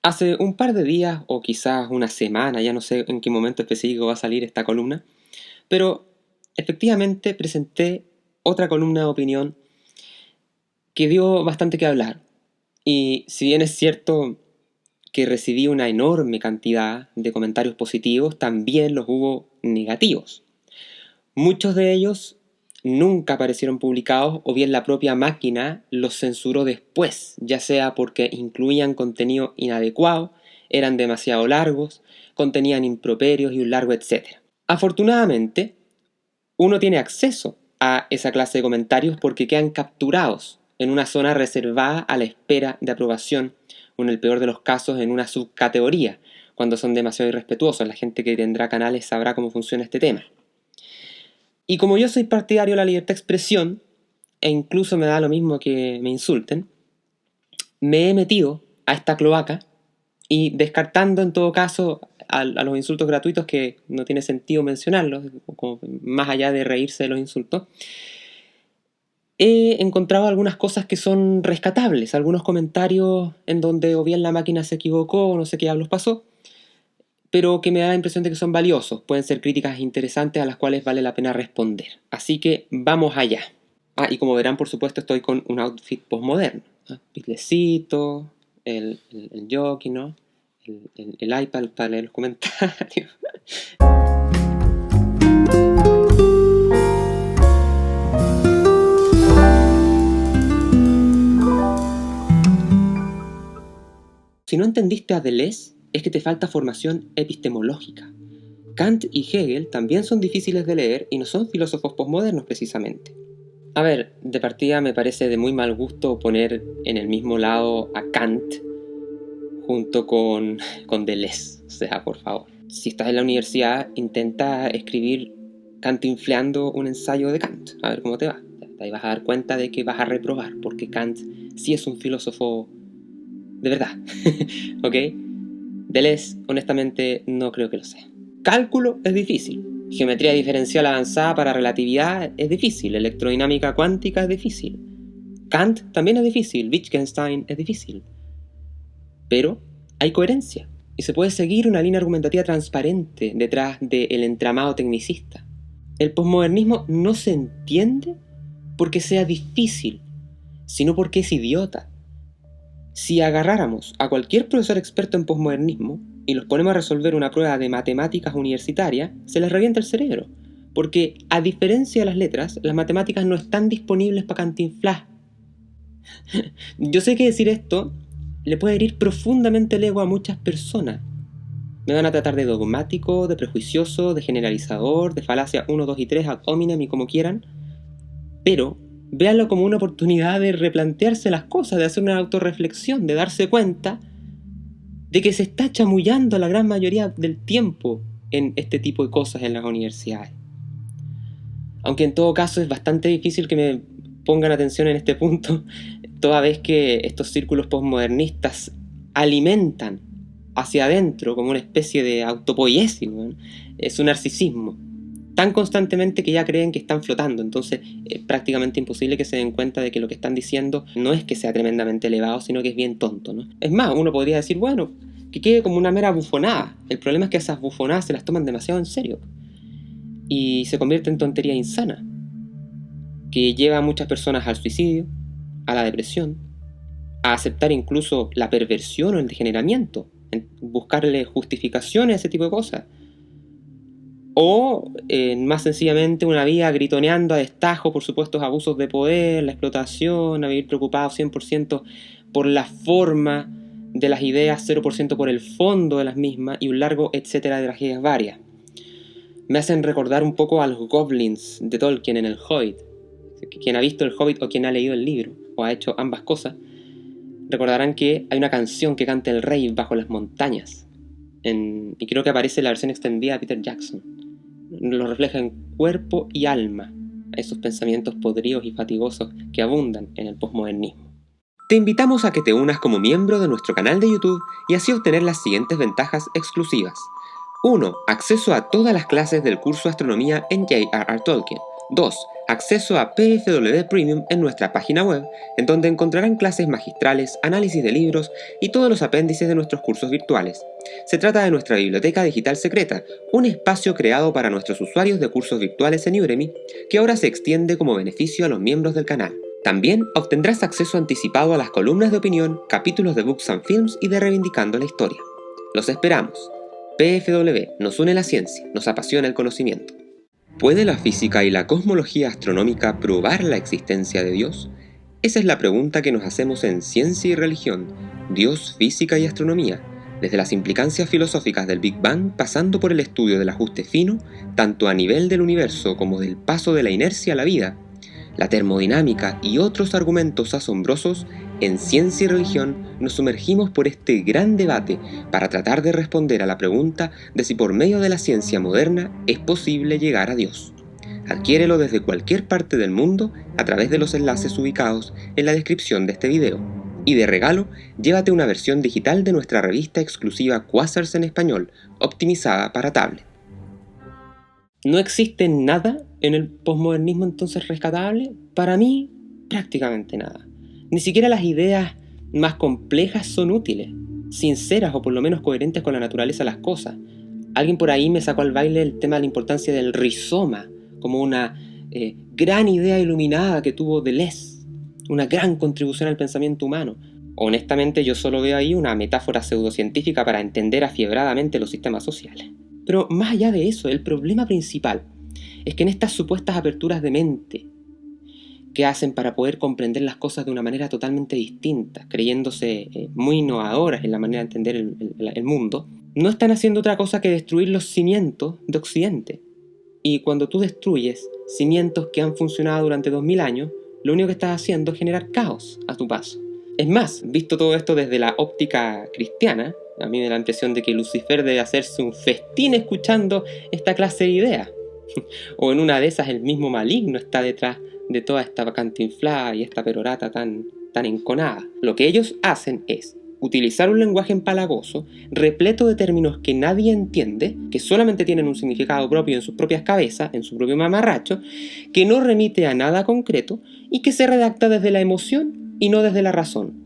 Hace un par de días o quizás una semana, ya no sé en qué momento específico va a salir esta columna, pero efectivamente presenté otra columna de opinión que dio bastante que hablar. Y si bien es cierto que recibí una enorme cantidad de comentarios positivos, también los hubo negativos. Muchos de ellos nunca aparecieron publicados o bien la propia máquina los censuró después, ya sea porque incluían contenido inadecuado, eran demasiado largos, contenían improperios y un largo etcétera. Afortunadamente, uno tiene acceso a esa clase de comentarios porque quedan capturados en una zona reservada a la espera de aprobación o en el peor de los casos en una subcategoría, cuando son demasiado irrespetuosos. La gente que tendrá canales sabrá cómo funciona este tema. Y como yo soy partidario de la libertad de expresión, e incluso me da lo mismo que me insulten, me he metido a esta cloaca y descartando en todo caso a los insultos gratuitos que no tiene sentido mencionarlos, más allá de reírse de los insultos, he encontrado algunas cosas que son rescatables, algunos comentarios en donde o bien la máquina se equivocó o no sé qué diablos pasó, pero que me da la impresión de que son valiosos, pueden ser críticas interesantes a las cuales vale la pena responder. Así que vamos allá. Y como verán, por supuesto, estoy con un outfit postmoderno. Pistlecito, el jockey, ¿no? El iPad para leer los comentarios. Si no entendiste a Deleuze, es que te falta formación epistemológica. Kant y Hegel también son difíciles de leer y no son filósofos postmodernos precisamente. A ver, de partida me parece de muy mal gusto poner en el mismo lado a Kant junto con Deleuze. O sea, por favor. Si estás en la universidad, intenta escribir cantinfleando un ensayo de Kant. A ver cómo te va. Ahí vas a dar cuenta de que vas a reprobar, porque Kant sí es un filósofo de verdad. ¿Ok? Deleuze, honestamente, no creo que lo sea. Cálculo es difícil. Geometría diferencial avanzada para relatividad es difícil. Electrodinámica cuántica es difícil. Kant también es difícil. Wittgenstein es difícil. Pero hay coherencia y se puede seguir una línea argumentativa transparente detrás del entramado tecnicista. El posmodernismo no se entiende porque sea difícil, sino porque es idiota. Si agarráramos a cualquier profesor experto en posmodernismo y los ponemos a resolver una prueba de matemáticas universitaria, se les revienta el cerebro, porque a diferencia de las letras, las matemáticas no están disponibles para cantinflar. Yo sé que decir esto le puede herir profundamente el ego a muchas personas. Me van a tratar de dogmático, de prejuicioso, de generalizador, de falacia 1, 2 y 3 ad hominem y como quieran, pero véanlo como una oportunidad de replantearse las cosas, de hacer una autorreflexión, de darse cuenta de que se está chamullando la gran mayoría del tiempo en este tipo de cosas en las universidades. Aunque en todo caso es bastante difícil que me pongan atención en este punto, toda vez que estos círculos postmodernistas alimentan hacia adentro como una especie de autopoiesis, ¿no? Es un narcisismo tan constantemente que ya creen que están flotando. Entonces es prácticamente imposible que se den cuenta de que lo que están diciendo no es que sea tremendamente elevado, sino que es bien tonto, ¿no? Es más, uno podría decir, bueno, que quede como una mera bufonada. El problema es que esas bufonadas se las toman demasiado en serio y se convierte en tontería insana que lleva a muchas personas al suicidio, a la depresión, a aceptar incluso la perversión o el degeneramiento, en buscarle justificaciones a ese tipo de cosas. O más sencillamente una vida gritoneando a destajo por supuestos abusos de poder, la explotación, a vivir preocupado 100% por la forma de las ideas, 0% por el fondo de las mismas y un largo etcétera de tragedias varias. Me hacen recordar un poco a los goblins de Tolkien en el Hobbit. Quien ha visto el Hobbit o quien ha leído el libro o ha hecho ambas cosas, recordarán que hay una canción que canta el rey bajo las montañas y creo que aparece en la versión extendida de Peter Jackson. Lo refleja en cuerpo y alma a esos pensamientos podridos y fatigosos que abundan en el posmodernismo. Te invitamos a que te unas como miembro de nuestro canal de YouTube y así obtener las siguientes ventajas exclusivas. 1. Acceso a todas las clases del curso de astronomía en J.R.R. Tolkien. 2. Acceso a PFW Premium en nuestra página web, en donde encontrarán clases magistrales, análisis de libros y todos los apéndices de nuestros cursos virtuales. Se trata de nuestra biblioteca digital secreta, un espacio creado para nuestros usuarios de cursos virtuales en Udemy, que ahora se extiende como beneficio a los miembros del canal. También obtendrás acceso anticipado a las columnas de opinión, capítulos de Books and Films y de Reivindicando la Historia. Los esperamos. PFW nos une la ciencia, nos apasiona el conocimiento. ¿Puede la física y la cosmología astronómica probar la existencia de Dios? Esa es la pregunta que nos hacemos en Ciencia y Religión, Dios, Física y Astronomía, desde las implicancias filosóficas del Big Bang pasando por el estudio del ajuste fino, tanto a nivel del universo como del paso de la inercia a la vida, la termodinámica y otros argumentos asombrosos. En Ciencia y Religión nos sumergimos por este gran debate para tratar de responder a la pregunta de si por medio de la ciencia moderna es posible llegar a Dios. Adquiérelo desde cualquier parte del mundo a través de los enlaces ubicados en la descripción de este video. Y de regalo, llévate una versión digital de nuestra revista exclusiva Quasars en español, optimizada para tablet. ¿No existe nada en el posmodernismo entonces rescatable? Para mí, prácticamente nada. Ni siquiera las ideas más complejas son útiles, sinceras o por lo menos coherentes con la naturaleza de las cosas. Alguien por ahí me sacó al baile el tema de la importancia del rizoma, como una gran idea iluminada que tuvo Deleuze, una gran contribución al pensamiento humano. Honestamente, yo solo veo ahí una metáfora pseudocientífica para entender afiebradamente los sistemas sociales. Pero más allá de eso, el problema principal es que en estas supuestas aperturas de mente que hacen para poder comprender las cosas de una manera totalmente distinta, creyéndose muy innovadoras en la manera de entender el mundo, no están haciendo otra cosa que destruir los cimientos de Occidente. Y cuando tú destruyes cimientos que han funcionado durante 2000 años, lo único que estás haciendo es generar caos a tu paso. Es más, visto todo esto desde la óptica cristiana, a mí me da la impresión de que Lucifer debe hacerse un festín escuchando esta clase de ideas. O en una de esas el mismo maligno está detrás de toda esta cantinflada y esta perorata tan enconada. Lo que ellos hacen es utilizar un lenguaje empalagoso, repleto de términos que nadie entiende, que solamente tienen un significado propio en sus propias cabezas, en su propio mamarracho, que no remite a nada concreto y que se redacta desde la emoción y no desde la razón.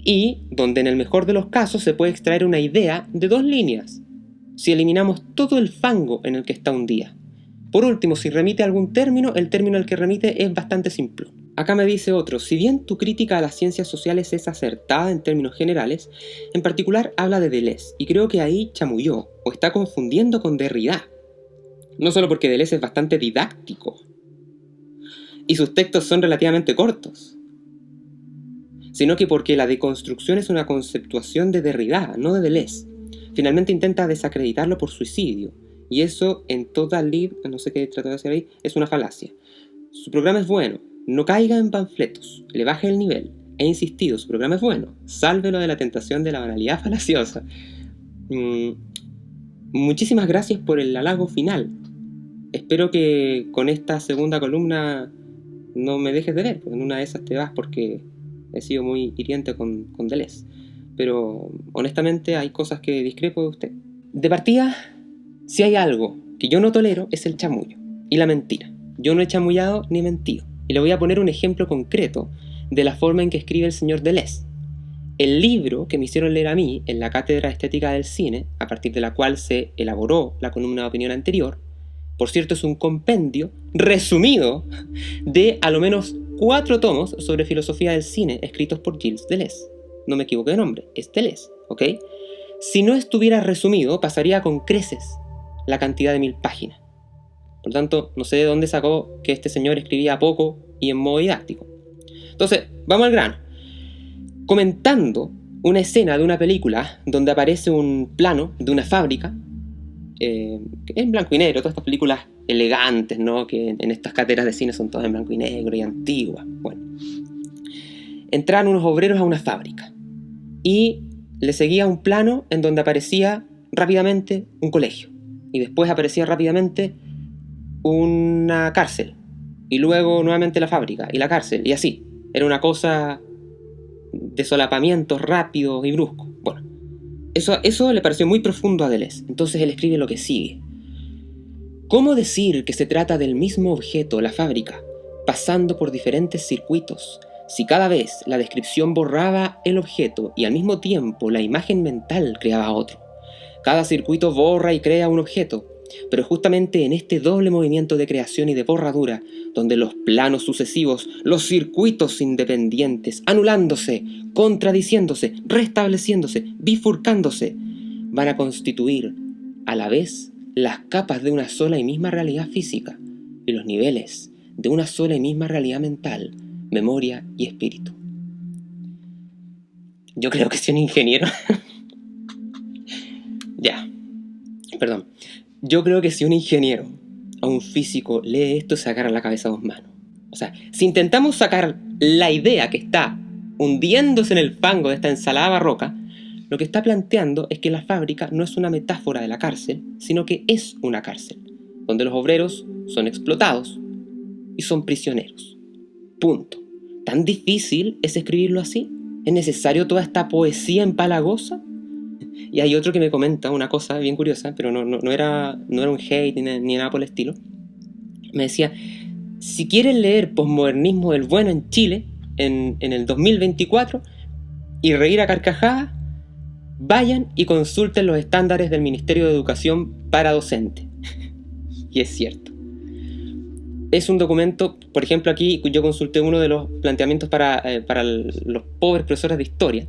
Y donde en el mejor de los casos se puede extraer una idea de 2 líneas, si eliminamos todo el fango en el que está un día. Por último, si remite a algún término, el término al que remite es bastante simple. Acá me dice otro, si bien tu crítica a las ciencias sociales es acertada en términos generales, en particular habla de Deleuze, y creo que ahí chamulló, o está confundiendo con Derrida. No solo porque Deleuze es bastante didáctico, y sus textos son relativamente cortos, sino que porque la deconstrucción es una conceptuación de Derrida, no de Deleuze. Finalmente intenta desacreditarlo por suicidio, y eso en toda lid, no sé qué trato de hacer ahí, es una falacia. Su programa es bueno, no caiga en panfletos, le baje el nivel. He insistido, su programa es bueno, sálvelo de la tentación de la banalidad falaciosa. Muchísimas gracias por el halago final. Espero que con esta segunda columna no me dejes de ver, porque en una de esas te vas porque he sido muy hiriente con Deleuze. Pero honestamente hay cosas que discrepo de usted. De partida, si hay algo que yo no tolero es el chamullo y la mentira. Yo no he chamullado ni mentido. Y le voy a poner un ejemplo concreto de la forma en que escribe el señor Deleuze. El libro que me hicieron leer a mí en la Cátedra Estética del Cine, a partir de la cual se elaboró la columna de opinión anterior, por cierto es un compendio resumido de a lo menos 4 tomos sobre filosofía del cine escritos por Gilles Deleuze. No me equivoqué de nombre, es Deleuze, ¿ok? Si no estuviera resumido, pasaría con creces la cantidad de 1000 páginas. Por lo tanto, no sé de dónde sacó que este señor escribía poco y en modo didáctico. Entonces, vamos al grano. Comentando una escena de una película donde aparece un plano de una fábrica, en blanco y negro, todas estas películas elegantes, ¿no? Que en estas cátedras de cine son todas en blanco y negro y antiguas. Bueno, entraron unos obreros a una fábrica y le seguía un plano en donde aparecía rápidamente un colegio y después aparecía rápidamente una cárcel y luego nuevamente la fábrica y la cárcel y así. Era una cosa de solapamientos rápidos y bruscos. Bueno, eso le pareció muy profundo a Deleuze. Entonces él escribe lo que sigue. ¿Cómo decir que se trata del mismo objeto, la fábrica, pasando por diferentes circuitos, si cada vez la descripción borraba el objeto y al mismo tiempo la imagen mental creaba otro? Cada circuito borra y crea un objeto, pero justamente en este doble movimiento de creación y de borradura, donde los planos sucesivos, los circuitos independientes, anulándose, contradiciéndose, restableciéndose, bifurcándose, van a constituir a la vez las capas de una sola y misma realidad física y los niveles de una sola y misma realidad mental, memoria y espíritu. Yo creo que soy un ingeniero. Yo creo que si un ingeniero o un físico lee esto, se agarra la cabeza a 2 manos. O sea, si intentamos sacar la idea que está hundiéndose en el fango de esta ensalada barroca, lo que está planteando es que la fábrica no es una metáfora de la cárcel, sino que es una cárcel, donde los obreros son explotados y son prisioneros. Punto. ¿Tan difícil es escribirlo así? ¿Es necesario toda esta poesía empalagosa? Y hay otro que me comenta una cosa bien curiosa, pero no era un hate ni nada por el estilo. Me decía, si quieren leer posmodernismo del bueno en Chile, en el 2024, y reír a carcajadas, vayan y consulten los estándares del Ministerio de Educación para docentes. Y es cierto. Es un documento, por ejemplo, aquí yo consulté uno de los planteamientos para los pobres profesores de historia.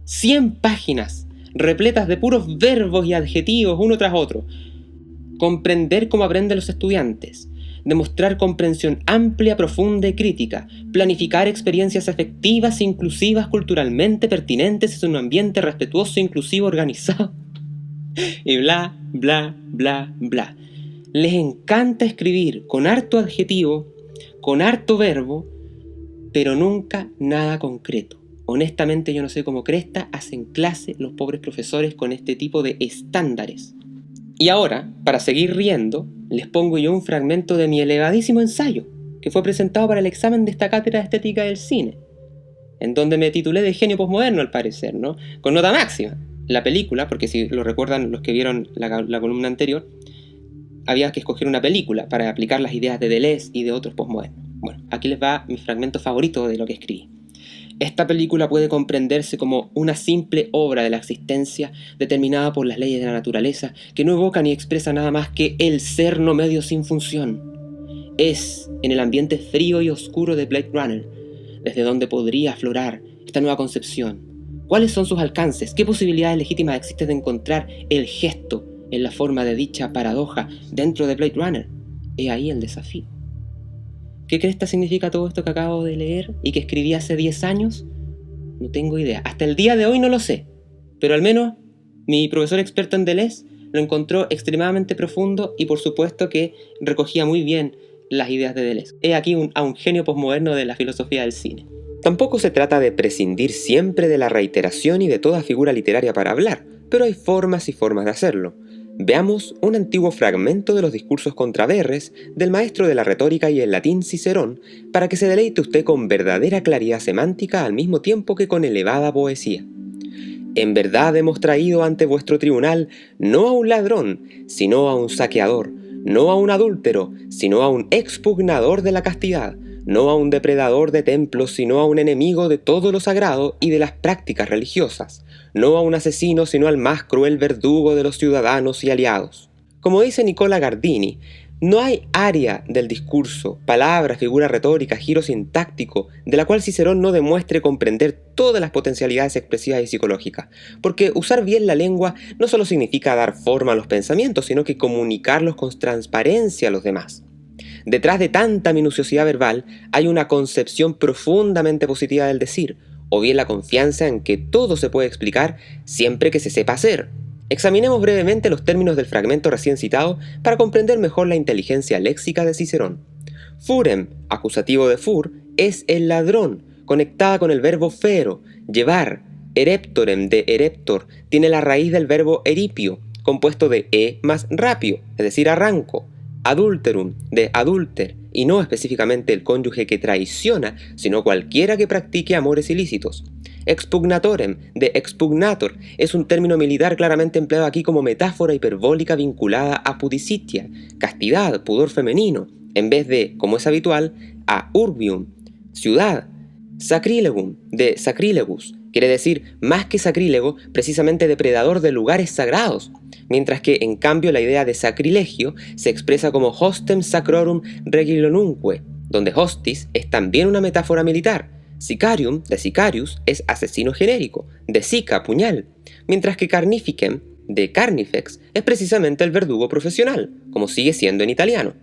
100 páginas repletas de puros verbos y adjetivos uno tras otro. Comprender cómo aprenden los estudiantes. Demostrar comprensión amplia, profunda y crítica. Planificar experiencias afectivas, inclusivas, culturalmente pertinentes en un ambiente respetuoso, inclusivo, organizado. Y bla, bla, bla, bla. Les encanta escribir con harto adjetivo, con harto verbo, pero nunca nada concreto. Honestamente yo no sé cómo cresta hacen clase los pobres profesores con este tipo de estándares. Y ahora, para seguir riendo, les pongo yo un fragmento de mi elevadísimo ensayo, que fue presentado para el examen de esta cátedra de estética del cine, en donde me titulé de genio posmoderno al parecer, ¿no? Con nota máxima. La película, porque si lo recuerdan los que vieron la columna anterior, había que escoger una película para aplicar las ideas de Deleuze y de otros posmodernos. Bueno, aquí les va mi fragmento favorito de lo que escribí. Esta película puede comprenderse como una simple obra de la existencia determinada por las leyes de la naturaleza que no evoca ni expresa nada más que el ser no medio sin función. Es en el ambiente frío y oscuro de Blade Runner, desde donde podría aflorar esta nueva concepción. ¿Cuáles son sus alcances? ¿Qué posibilidades legítimas existen de encontrar el gesto en la forma de dicha paradoja dentro de Blade Runner? He ahí el desafío. ¿Qué cresta significa todo esto que acabo de leer y que escribí hace 10 años? No tengo idea. Hasta el día de hoy no lo sé. Pero al menos mi profesor experto en Deleuze lo encontró extremadamente profundo y por supuesto que recogía muy bien las ideas de Deleuze. He aquí a un genio posmoderno de la filosofía del cine. Tampoco se trata de prescindir siempre de la reiteración y de toda figura literaria para hablar, pero hay formas y formas de hacerlo. Veamos un antiguo fragmento de los discursos contra Verres del maestro de la retórica y el latín Cicerón para que se deleite usted con verdadera claridad semántica al mismo tiempo que con elevada poesía. En verdad hemos traído ante vuestro tribunal no a un ladrón, sino a un saqueador, no a un adúltero, sino a un expugnador de la castidad, no a un depredador de templos, sino a un enemigo de todo lo sagrado y de las prácticas religiosas, no a un asesino, sino al más cruel verdugo de los ciudadanos y aliados. Como dice Nicola Gardini, no hay área del discurso, palabra, figura retórica, giro sintáctico, de la cual Cicerón no demuestre comprender todas las potencialidades expresivas y psicológicas, porque usar bien la lengua no solo significa dar forma a los pensamientos, sino que comunicarlos con transparencia a los demás. Detrás de tanta minuciosidad verbal hay una concepción profundamente positiva del decir, o bien la confianza en que todo se puede explicar siempre que se sepa hacer. Examinemos brevemente los términos del fragmento recién citado para comprender mejor la inteligencia léxica de Cicerón. Furem, acusativo de fur, es el ladrón, conectada con el verbo fero, llevar. Ereptorem, de ereptor, tiene la raíz del verbo eripio, compuesto de e más rapio, es decir, arranco. Adulterum, de adúlter, y no específicamente el cónyuge que traiciona, sino cualquiera que practique amores ilícitos. Expugnatorem, de expugnator, es un término militar claramente empleado aquí como metáfora hiperbólica vinculada a pudicitia, castidad, pudor femenino, en vez de, como es habitual, a urbium, ciudad. Sacrilegum, de sacrilegus, quiere decir, más que sacrílego, precisamente depredador de lugares sagrados, mientras que, en cambio, la idea de sacrilegio se expresa como hostem sacrorum regilonumque, donde hostis es también una metáfora militar. Sicarium, de sicarius, es asesino genérico, de sica, puñal, mientras que carnificem, de carnifex, es precisamente el verdugo profesional, como sigue siendo en italiano.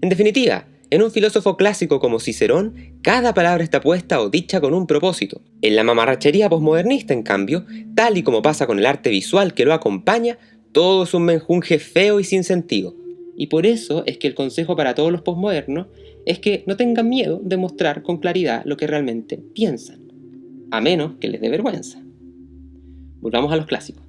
En definitiva, en un filósofo clásico como Cicerón, cada palabra está puesta o dicha con un propósito. En la mamarrachería posmodernista, en cambio, tal y como pasa con el arte visual que lo acompaña, todo es un menjunje feo y sin sentido. Y por eso es que el consejo para todos los posmodernos es que no tengan miedo de mostrar con claridad lo que realmente piensan, a menos que les dé vergüenza. Volvamos a los clásicos.